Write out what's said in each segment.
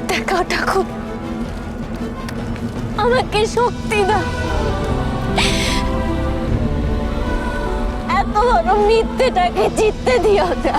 দেখাও ঠাকুর, আমাকে শক্তি দাও। এত বড় মিথ্যেটাকে জিততে দিও না।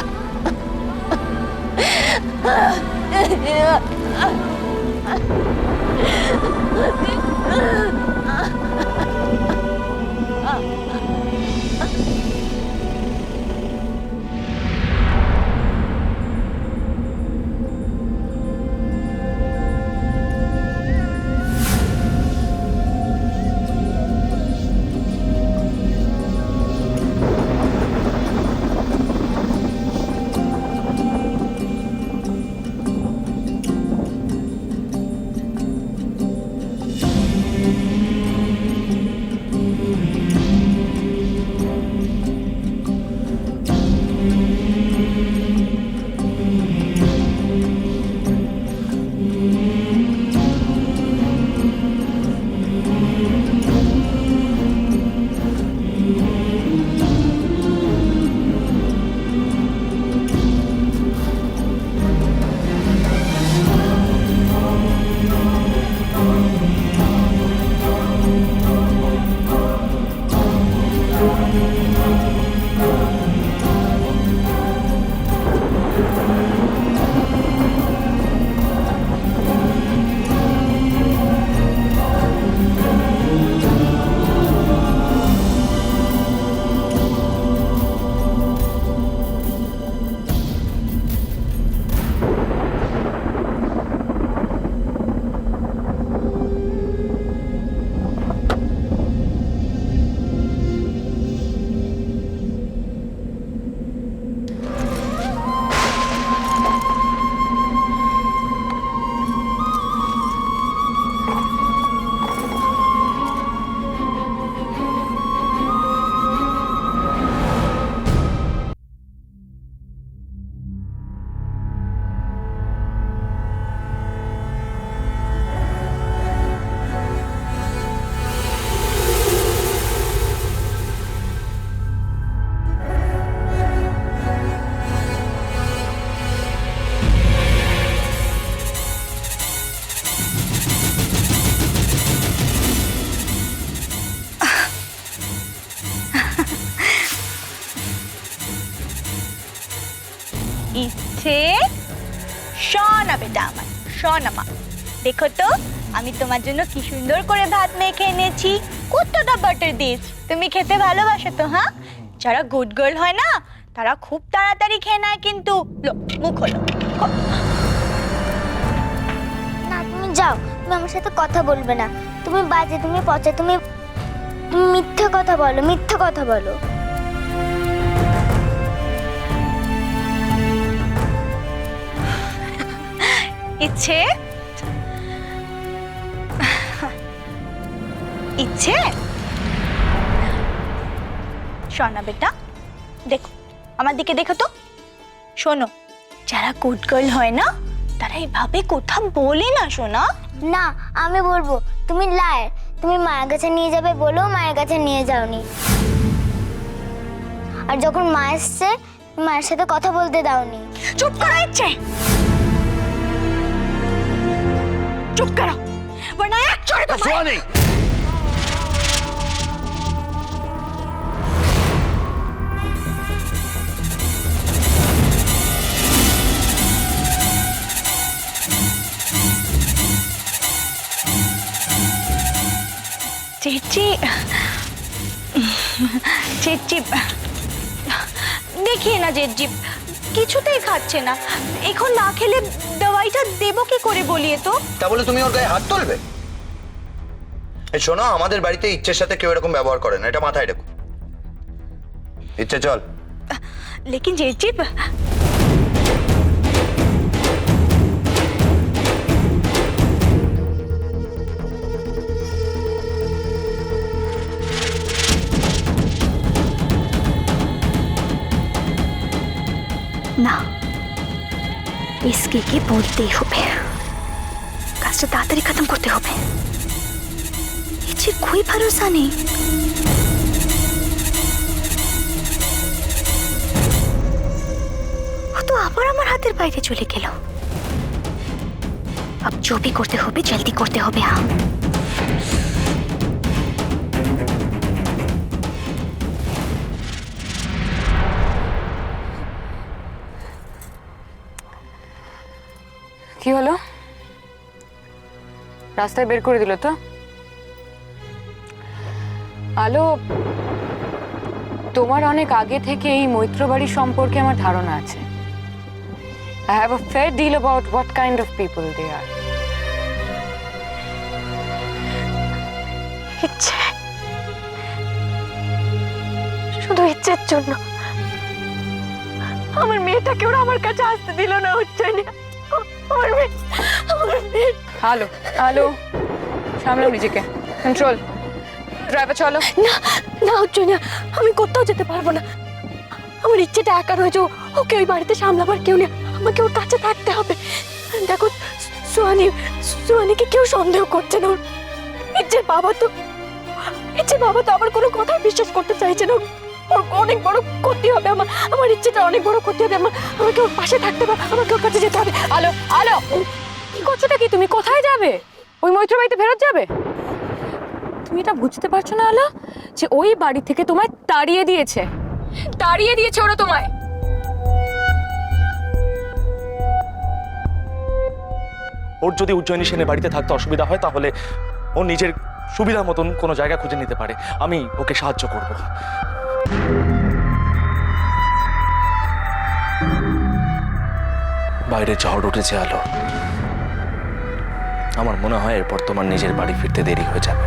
ইচ্ছে শোনা বেটা আমার, শোনা মা, দেখো তো আমি তোমার জন্য কি সুন্দর করে ভাত মেখে এনেছি, কতটা বাটার দিয়েছি। তুমি খেতে ভালোবাসো তো? হ্যাঁ, যারা গুড গার্ল হয় না তারা খুব তাড়াতাড়ি খেয়ে নেয়, কিন্তু মুখ হলো। না তুমি যাও, তুমি আমার সাথে কথা বলবে না। তুমি বাজে, তুমি পচে, তুমি মিথ্যে কথা বলো, মিথ্যে কথা বলো। ইচ্ছে ইচ্ছে শোনা বেটা, দেখো আমার দিকে, দেখো তো, শোনো, যারা গুড গার্ল হয় না তারা এইভাবে কথা বলে না শোনা। না আমি বলবো তুমি লায়ার। তুমি মায়ের কাছে নিয়ে যাবে বলেও মায়ের কাছে নিয়ে যাওনি, আর যখন মা এসছে মায়ের সাথে কথা বলতে দাওনি। চুপ করো ইচ্ছে, চুপ করো, বরনা এক চড়ে তো সোয়ানি, চেচি চেচি দেখিয়ে না জেঠজি, কিছুতেই খাচ্ছে না। এখন না খেলে দওয়াইটা দেবো কি করে বলিয়ে তো? তা বলে তুমি ওর গায়ে হাত তুলবে? এই শোনো, আমাদের বাড়িতে ইচ্ছের সাথে কেউ এরকম ব্যবহার করে না, এটা মাথায় রেখো। ইচ্ছে চল। লেকিন জেঠজি, না, इसके के बोलते ही হবে, কাজটা তাড়াতাড়ি খতম করতে হবে। ইচ্ছে कोई भरोसा नहीं। ও তো আবার আমার হাতের বাইরে চলে গেল। अब जो भी करते होबे जल्दी करते होबे। हाँ কি হলো? রাস্তায় বের করে দিল তো? আলো, তোমার অনেক আগে থেকে এই মৈত্র বাড়ির সম্পর্কে আমার ধারণা আছে। I have a fair deal about what kind of people they are. ইচ্ছে, শুধু ইচ্ছের জন্য আমার মেয়েটাকে ওরা আমার কাছে আসতে দিল না। হচ্ছে না আমার মেয়ে। আলো, আলো, সামলাও নিজেকে, কন্ট্রোল। ড্রাইভার চলো। না না হচ্ছে না, আমি কোথাও যেতে পারবো না। আমার ইচ্ছেটা একা রয়েছে, ওকে ওই বাড়িতে সামলাবার কেউ নেই, আমাকে ওর কাছে থাকতে হবে। দেখো সুহানিকে কেউ সন্দেহ করছে না। ওর ইচ্ছের বাবা তো আমার কোনো কথাই বিশ্বাস করতে চাইছে না। ওর অনেক বড় ক্ষতি হবে, আমার ইচ্ছেটা অনেক বড় ক্ষতি হবে। আমাকে ওর পাশে থাকতে হবে, আমাকে ওর কাছে যেতে হবে। আলো, আলো, কি করছোটা কি? তুমি কোথায় যাবে? ওই মৈত্র বাড়িতে ফেরত যাবে? তুমি এটা বুঝতে পারছো না আলো, যে ওই বাড়ি থেকে তোমায় তাড়িয়ে দিয়েছে ওরা তোমায়। ওর যদি উজ্জয়িনী সেনের বাড়িতে থাকতে অসুবিধা হয় তাহলে ও নিজের সুবিধা মতন কোনো জায়গা খুঁজে নিতে পারে, আমি ওকে সাহায্য করব। বাইরে ঝড় উঠেছে আলো, আমার মনে হয় এরপর তোমার নিজের বাড়ি ফিরতে দেরি হয়ে যাবে।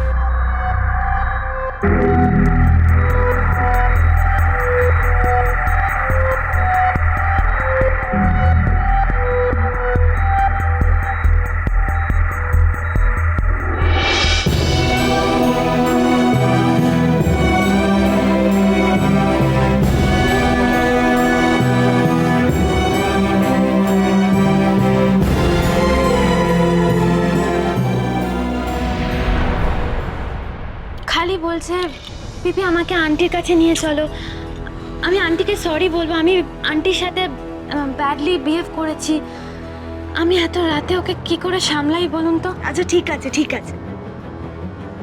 খালি বলছে পিপি আমাকে আন্টির কাছে নিয়ে চলো, আমি আন্টিকে সরি বলবো, আমি আন্টির সাথে ব্যাডলি বিহেভ করেছি। আমি এত রাতে ওকে কি করে সামলাই বলুন তো? আচ্ছা ঠিক আছে ঠিক আছে,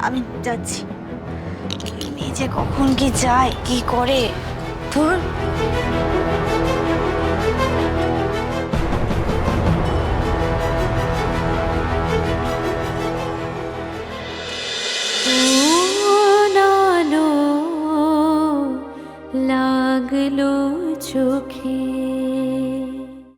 আমি যাচ্ছি। মেয়ে যে কখন কি যায় কি করে ধরুন। লাগলো চোখে